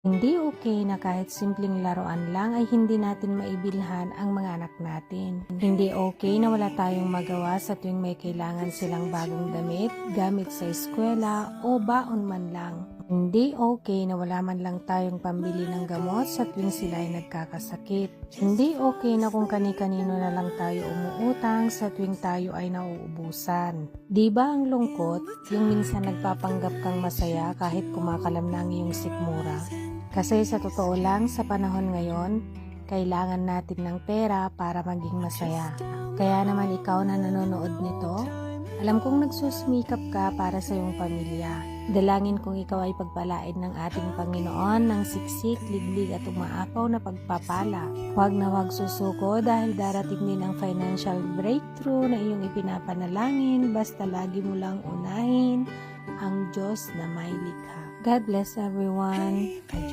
Hindi okay na kahit simpleng laruan lang ay hindi natin maibilhan ang mga anak natin. Hindi okay na wala tayong magawa sa tuwing may kailangan silang bagong damit, gamit sa eskwela o baon man lang. Hindi okay na wala man lang tayong pambili ng gamot sa tuwing sila ay nagkakasakit. Hindi okay na kung kani-kanino na lang tayo umuutang sa tuwing tayo ay nauubusan. Di ba ang lungkot, yung minsan nagpapanggap kang masaya kahit kumakalam na ang iyong sikmura? Kasi sa totoo lang, sa panahon ngayon, kailangan natin ng pera para maging masaya. Kaya naman ikaw na nanonood nito, alam kong nagsusumikap ka para sa iyong pamilya. Dalangin kong ikaw ay pagpalain ng ating Panginoon ng siksik, liglig at umaapaw na pagpapala. Huwag na huwag susuko dahil darating din ang financial breakthrough na iyong ipinapanalangin, basta lagi mo lang unahin ang Diyos na may likha. God bless everyone. Adios.